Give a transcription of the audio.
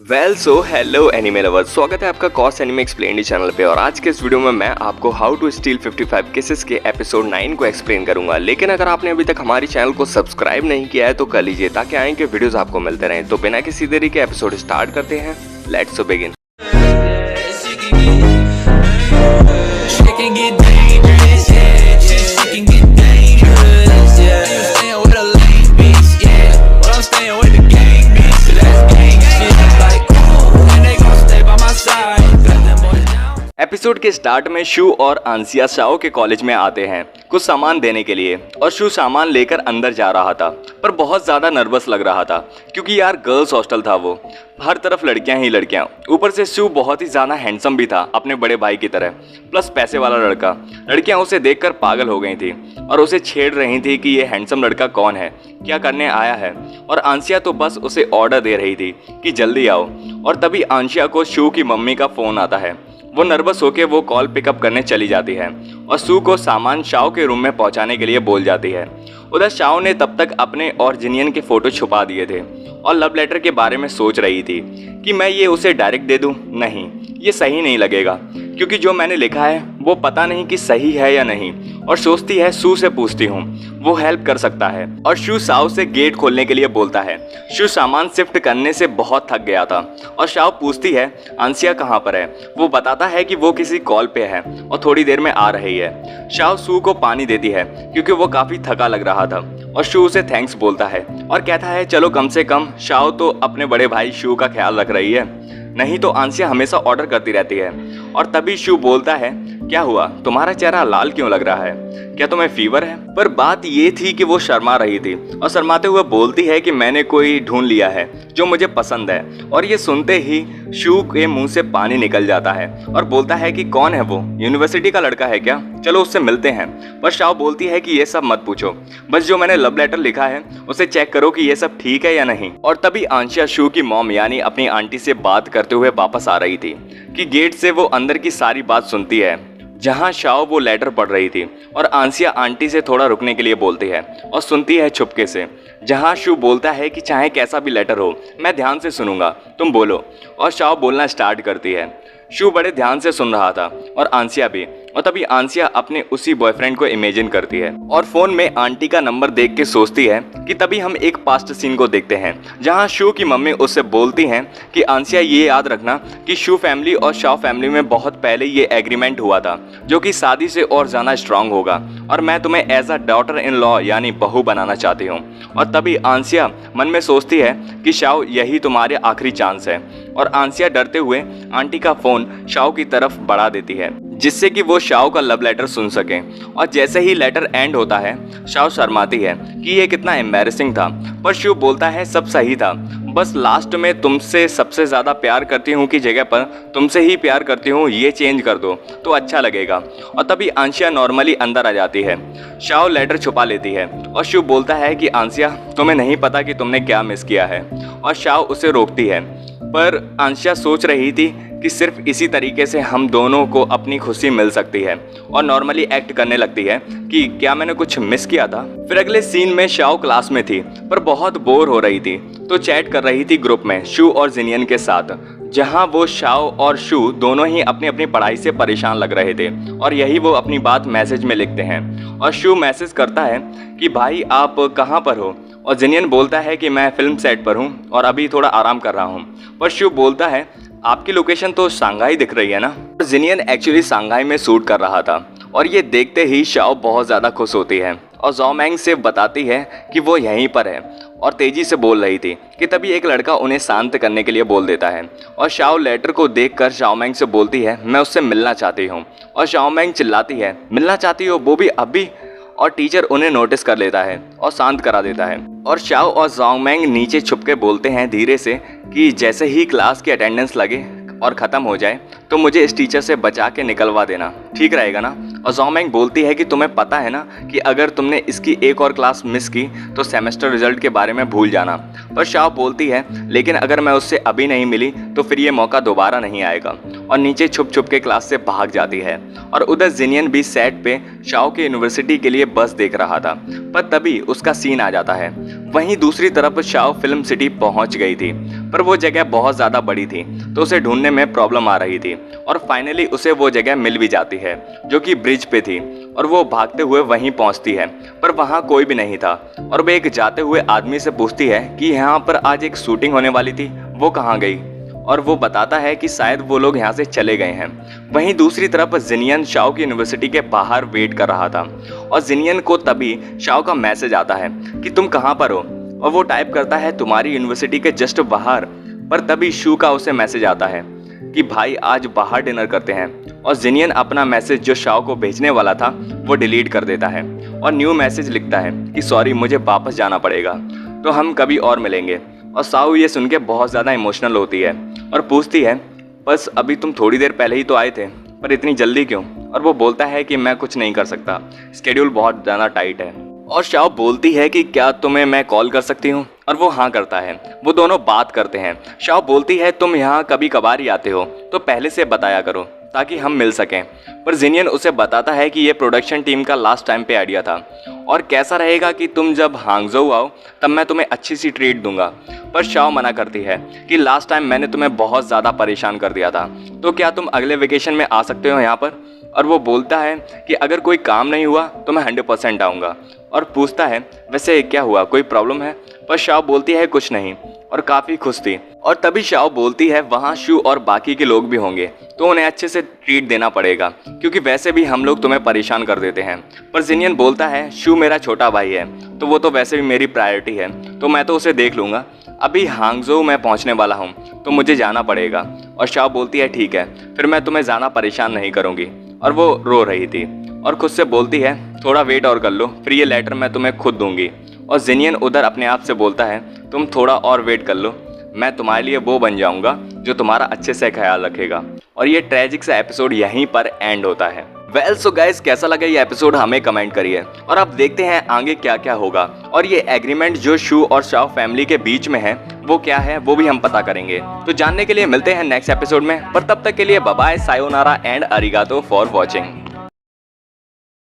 Hello anime lovers, स्वागत है आपका कॉस एनिमे एक्सप्लेन्ड चैनल पे। और आज के इस वीडियो में मैं आपको हाउ टू स्टील 55 केसेस के एपिसोड 9 को एक्सप्लेन करूंगा। लेकिन अगर आपने अभी तक हमारी चैनल को सब्सक्राइब नहीं किया है तो कर लीजिए ताकि आगे के वीडियोस आपको मिलते रहें। तो बिना किसी देरी के एपिसोड स्टार्ट करते हैं। Let's begin. एपिसोड के स्टार्ट में शू और आंसिया शाओ के कॉलेज में आते हैं कुछ सामान देने के लिए। और शू सामान लेकर अंदर जा रहा था पर बहुत ज़्यादा नर्वस लग रहा था क्योंकि यार गर्ल्स हॉस्टल था वो, हर तरफ लड़कियां ही लड़कियां। ऊपर से शू बहुत ही ज़्यादा हैंडसम भी था अपने बड़े भाई की तरह, प्लस पैसे वाला लड़का। लड़कियां उसे देखकर पागल हो गई थी और उसे छेड़ रही थी कि ये हैंडसम लड़का कौन है, क्या करने आया है। और आंसिया तो बस उसे ऑर्डर दे रही थी कि जल्दी आओ। और तभी आंसिया को शू की मम्मी का फ़ोन आता है। वो नर्वस होकर वो कॉल पिकअप करने चली जाती है और शू को सामान शाओ के रूम में पहुंचाने के लिए बोल जाती है। उधर शाओ ने तब तक अपने और जिनियन के फ़ोटो छुपा दिए थे और लव लेटर के बारे में सोच रही थी कि मैं ये उसे डायरेक्ट दे दूं। नहीं, ये सही नहीं लगेगा क्योंकि जो मैंने लिखा है वो पता नहीं कि सही है या नहीं। और सोचती है शू से पूछती हूँ, वो हेल्प कर सकता है। और शू शाओ से गेट खोलने के लिए बोलता है। शू सामान शिफ्ट करने से बहुत थक गया था और शाओ पूछती है आंसिया कहाँ पर है। वो बताता है कि वो किसी कॉल पे है और थोड़ी देर में आ रही है। शाओ शू को पानी देती है क्योंकि वो काफ़ी थका लग रहा था और शू उसे थैंक्स बोलता है और कहता है चलो कम से कम शाओ तो अपने बड़े भाई शू का ख्याल रख रही है, नहीं तो आंसिया हमेशा ऑर्डर करती रहती है। और तभी शू बोलता है क्या हुआ, तुम्हारा चेहरा लाल क्यों लग रहा है, क्या तुम्हें फीवर है। पर बात ये थी कि वो शर्मा रही थी और शर्माते हुए बोलती है कि मैंने कोई ढूंढ लिया है जो मुझे पसंद है। और ये सुनते ही शू के मुंह से पानी निकल जाता है और बोलता है कि कौन है वो, यूनिवर्सिटी का लड़का है क्या, चलो उससे मिलते हैं। पर शाओ बोलती है कि ये सब मत पूछो, बस जो मैंने लव लेटर लिखा है उसे चेक करो कि ये सब ठीक है या नहीं। और तभी आंसिया शू की मॉम यानी अपनी आंटी से बात करते हुए वापस आ रही थी कि गेट से वो अंदर की सारी बात सुनती है जहां शाओ वो लेटर पढ़ रही थी। और आंसिया आंटी से थोड़ा रुकने के लिए बोलती है और सुनती है छुपके से, जहां शू बोलता है कि चाहे कैसा भी लेटर हो मैं ध्यान से सुनूंगा, तुम बोलो। और शाओ बोलना स्टार्ट करती है। शू बड़े ध्यान से सुन रहा था और आंसिया भी। और तभी आंसिया अपने उसी बॉयफ्रेंड को इमेजिन करती है और फोन में आंटी का नंबर देख के सोचती है कि तभी हम एक पास्ट सीन को देखते हैं जहां शू की मम्मी उससे बोलती हैं कि आंसिया ये याद रखना कि शू फैमिली और शाओ फैमिली में बहुत पहले ये एग्रीमेंट हुआ था जो कि शादी से और ज़्यादा स्ट्रांग होगा और मैं तुम्हें as a daughter in law यानी बहू बनाना चाहती हूँ। और तभी आंसिया मन में सोचती है कि शाओ यही तुम्हारे आखिरी चांस है। और आंसिया डरते हुए आंटी का फ़ोन शाओ की तरफ बढ़ा देती है जिससे कि वो शाओ का लव लेटर सुन सके। और जैसे ही लेटर एंड होता है शाओ शर्माती है कि ये कितना एम्बैरेसिंग था। पर शू बोलता है सब सही था, बस लास्ट में तुमसे सबसे ज़्यादा प्यार करती हूँ की जगह पर तुमसे ही प्यार करती हूँ ये चेंज कर दो तो अच्छा लगेगा। और तभी आंसिया नॉर्मली अंदर आ जाती है। शाओ लेटर छुपा लेती है और शू बोलता है कि आंसिया तुम्हें नहीं पता कि तुमने क्या मिस किया है। और शाओ उसे रोकती है पर आंसिया सोच रही थी कि सिर्फ इसी तरीके से हम दोनों को अपनी खुशी मिल सकती है और नॉर्मली एक्ट करने लगती है कि क्या मैंने कुछ मिस किया था। फिर अगले सीन में शाओ क्लास में थी पर बहुत बोर हो रही थी तो चैट कर रही थी ग्रुप में शू और जिनियन के साथ, जहां वो शाओ और शू दोनों ही अपनी अपनी पढ़ाई से परेशान लग रहे थे और यही वो अपनी बात मैसेज में लिखते हैं। और शू मैसेज करता है कि भाई आप कहाँ पर हो। और जिनियन बोलता है कि मैं फिल्म सेट पर हूँ और अभी थोड़ा आराम कर रहा हूँ। पर शू बोलता है आपकी लोकेशन तो सांघाई दिख रही है ना। जिनियन एक्चुअली सांघाई में शूट कर रहा था और ये देखते ही शाओ बहुत ज़्यादा खुश होती है और ज़ोमैंग से बताती है कि वो यहीं पर है और तेज़ी से बोल रही थी कि तभी एक लड़का उन्हें शांत करने के लिए बोल देता है। और शाओ लेटर को देखकर ज़ोमैंग से बोलती है मैं उससे मिलना चाहती हूँ। और ज़ोमैंग चिल्लाती है मिलना चाहती हो, वो भी अभी। और टीचर उन्हें नोटिस कर लेता है और शांत करा देता है। और शाओ और ज़ोमैंग नीचे छुपके बोलते हैं धीरे से कि जैसे ही क्लास की अटेंडेंस लगे और ख़त्म हो जाए तो मुझे इस टीचर से बचा के निकलवा देना, ठीक रहेगा ना। और ज़ोमैंग बोलती है कि तुम्हें पता है ना कि अगर तुमने इसकी एक और क्लास मिस की तो सेमेस्टर रिजल्ट के बारे में भूल जाना। पर शाओ बोलती है लेकिन अगर मैं उससे अभी नहीं मिली तो फिर ये मौका दोबारा नहीं आएगा। और नीचे छुप छुप के क्लास से भाग जाती है। और उधर जिनियन भी सेट पे शाओ के यूनिवर्सिटी के लिए बस देख रहा था पर तभी उसका सीन आ जाता है। वहीं दूसरी तरफ शाओ फिल्म सिटी पहुंच गई थी पर वो जगह बहुत ज़्यादा बड़ी थी तो उसे ढूंढने में प्रॉब्लम आ रही थी और फाइनली उसे वो जगह मिल भी जाती है जो कि ब्रिज पे थी और वो भागते हुए वहीं पहुंचती है पर वहाँ कोई भी नहीं था और वो एक जाते हुए आदमी से पूछती है कि यहाँ पर आज एक शूटिंग होने वाली थी, वो कहाँ गई। और वो बताता है कि शायद वो लोग यहाँ से चले गए हैं। वहीं दूसरी तरफ जिनियन शाओ की यूनिवर्सिटी के बाहर वेट कर रहा था और जिनियन को तभी शाओ का मैसेज आता है कि तुम कहाँ पर हो, और वो टाइप करता है तुम्हारी यूनिवर्सिटी के जस्ट बाहर। पर तभी शू का उसे मैसेज आता है कि भाई आज बाहर डिनर करते हैं, और जिनियन अपना मैसेज जो शाओ को भेजने वाला था वो डिलीट कर देता है और न्यू मैसेज लिखता है कि सॉरी मुझे वापस जाना पड़ेगा, तो हम कभी और मिलेंगे। और शाओ ये सुन के बहुत ज़्यादा इमोशनल होती है और पूछती है बस अभी तुम थोड़ी देर पहले ही तो आए थे, पर इतनी जल्दी क्यों। और वो बोलता है कि मैं कुछ नहीं कर सकता, स्केड्यूल बहुत ज़्यादा टाइट है। और शाओ बोलती है कि क्या तुम्हें मैं कॉल कर सकती हूँ, और वो हाँ करता है। वो दोनों बात करते हैं। शाओ बोलती है तुम यहाँ कभी कभार ही आते हो तो पहले से बताया करो ताकि हम मिल सकें। पर जिनियन उसे बताता है कि ये प्रोडक्शन टीम का लास्ट टाइम पे आइडिया था और कैसा रहेगा कि तुम जब हांगजोउ आओ तब मैं तुम्हें अच्छी सी ट्रीट दूंगा। पर शाओ मना करती है कि लास्ट टाइम मैंने तुम्हें बहुत ज़्यादा परेशान कर दिया था, तो क्या तुम अगले वेकेशन में आ सकते हो यहाँ पर। और वो बोलता है कि अगर कोई काम नहीं हुआ तो मैं 100% आऊँगा। और पूछता है वैसे क्या हुआ, कोई प्रॉब्लम है। पर शाओ बोलती है कुछ नहीं और काफ़ी खुश थी। और तभी शाओ बोलती है वहाँ शू और बाकी के लोग भी होंगे तो उन्हें अच्छे से ट्रीट देना पड़ेगा क्योंकि वैसे भी हम लोग तुम्हें परेशान कर देते हैं। पर जिनियन बोलता है शू मेरा छोटा भाई है तो वो तो वैसे भी मेरी प्रायोरिटी है, तो मैं तो उसे देख लूँगा। अभी हांगजोउ मैं पहुँचने वाला हूँ तो मुझे जाना पड़ेगा। और शाओ बोलती है ठीक है, फिर मैं तुम्हें ज़्यादा परेशान नहीं करूँगी। और वो रो रही थी और खुद से बोलती है थोड़ा वेट और कर लो, फिर ये लेटर मैं तुम्हें खुद दूंगी। और जिनियन उधर अपने आप से बोलता है तुम थोड़ा और वेट कर लो, मैं तुम्हारे लिए वो बन जाऊंगा जो तुम्हारा अच्छे से ख्याल रखेगा। और ये ट्रेजिक सा एपिसोड यहीं पर एंड होता है। वेल सो गाइस, कैसा लगा ये एपिसोड हमें कमेंट करिए और अब देखते हैं आगे क्या क्या होगा। और ये एग्रीमेंट जो शू और शाओ फैमिली के बीच में है वो क्या है वो भी हम पता करेंगे। तो जानने के लिए मिलते हैं नेक्स्ट एपिसोड में, पर तब तक के लिए bye bye, sayonara and arigato for watching.